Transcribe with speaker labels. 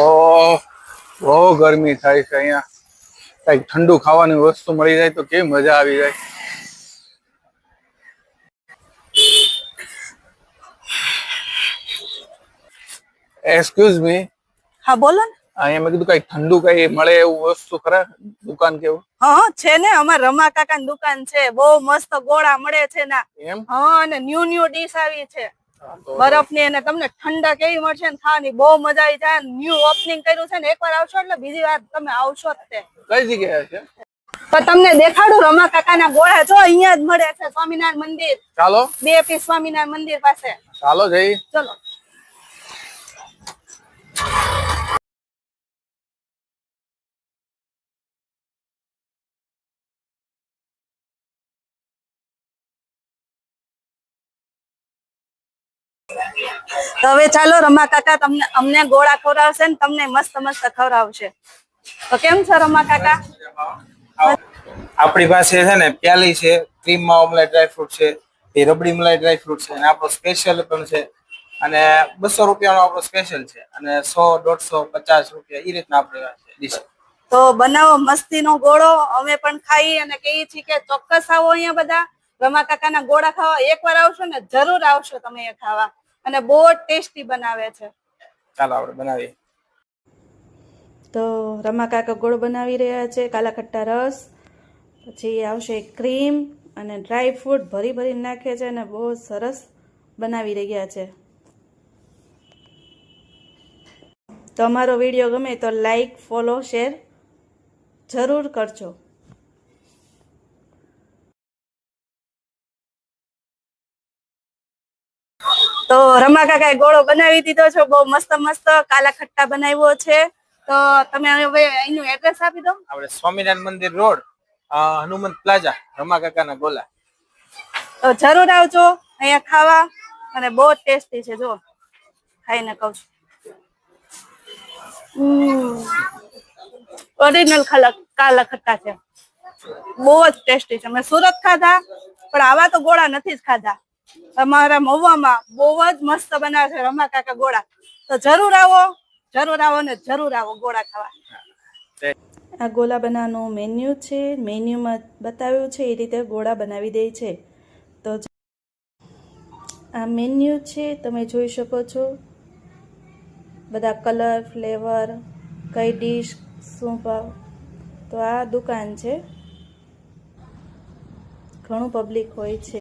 Speaker 1: ઓહો, બહુ ગરમી થાય છે અહીંયા. કઈક ઠંડુ ખાવાની વસ્તુ મળી જાય તો કેવી મજા આવી જાય. Excuse me.
Speaker 2: હા બોલો ને.
Speaker 1: અહીંયા મેં કીધું કઈક ઠંડુ કઈ મળે એવું વસ્તુ ખરા દુકાન કેવું?
Speaker 2: હા છે ને, અમાર રમા કાકાની દુકાન છે. બહુ મસ્ત ગોળા મળે છે ના.
Speaker 1: એમ?
Speaker 2: હા, અને ન્યુ ડીશ આવી છે બરફની, અને તમને ઠંડા કેવી મળશે ને ખાવાની બહુ મજા આવી જાય. ન્યુ ઓપનિંગ કર્યું છે ને, એકવાર આવશો એટલે બીજી વાર તમે આવશો જ તે.
Speaker 1: કઈ જગ્યાએ છે?
Speaker 2: તો તમને દેખાડું રમા કાકાના ગોળા. જો અહીંયા જ મળે છે, સ્વામિનારાયણ મંદિર.
Speaker 1: ચાલો
Speaker 2: 2 પીસ સ્વામિનારાયણ મંદિર પાસે.
Speaker 1: ચાલો જઈ.
Speaker 2: ચલો. તો હવે ચાલો, રમા કાકા તમને અમને ગોળા ખવડાવશે ને તમને મસ્ત મસ્ત ખવડાવશે. તો કેમ છો રમા કાકા?
Speaker 3: આપણી પાસે છે ને પ્યાલી છે, ક્રીમમાં મલાઈ ડ્રાયફ્રૂટ છે, એ રબડી મલાઈ ડ્રાયફ્રૂટ છે, અને આપણો સ્પેશિયલ પણ છે. અને 200 રૂપિયાનો આપણો સ્પેશિયલ છે, અને 100, 150, 50 રૂપિયા એ રીતના આપણે ડીશ.
Speaker 2: તો બનાવો મસ્તીનો ગોળો, અમે પણ ખાઈ અને કહીએ છીએ કે ચોક્કસ આવો અહીંયા બધા રમા કાકાના ગોળા ખાવા. એકવાર આવશો ને જરૂર આવશો તમે એ ખાવા, અને બહુ ટેસ્ટી બનાવે છે.
Speaker 3: ચાલો આપણે બનાવીએ.
Speaker 4: તો રમા કાકા ગોળ બનાવી રહ્યા છે, કાલા ખટ્ટા રસ, પછી આવશે ક્રીમ અને ડ્રાય ફ્રૂટ ભરી ભરીને નાખે છે, અને બહુ સરસ બનાવી રહ્યા છે. તો અમારો વિડીયો ગમે તો લાઈક, ફોલો, શેર જરૂર કરજો.
Speaker 2: તો રમા કાકાએ ગોળો બનાવી દીધો છે, બહુ મસ્ત મસ્ત કાલા ખટ્ટા બનાવ્યો છે. તો તમે હવે એનું એડ્રેસ આપી દો.
Speaker 3: આપણે સ્વામિનારાયણ મંદિર રોડ, હનુમંત પ્લાઝા, રમા કાકાના ગોલા.
Speaker 2: તો જરૂર આવજો અહીંયા ખાવા, અને બહુ ટેસ્ટી છે. જો ખાઈને કહું છું, ઓરિજિનલ કાલા ખટ્ટા છે, બહુ જ ટેસ્ટી છે. મેં સુરત ખાધા, પણ આવા તો ગોળા નથી જ ખાધા. અમારા મહુવામાં બહુ જ મસ્ત બનાવે છે રમા કાકા ગોળા. તો જરૂર આવો ને જરૂર આવો ગોળા ખાવા.
Speaker 4: આ ગોળા બનાવવાનું મેન્યુ છે, મેન્યુમાં બતાવ્યું છે એ રીતે ગોળા બનાવી દે છે. તો આ મેન્યુ છે, તમે જોઈ શકો છો બધા કલર, ફ્લેવર, કઈ ડીશ, શું ભાવ. તો આ દુકાન છે, ઘણું પબ્લિક હોય છે.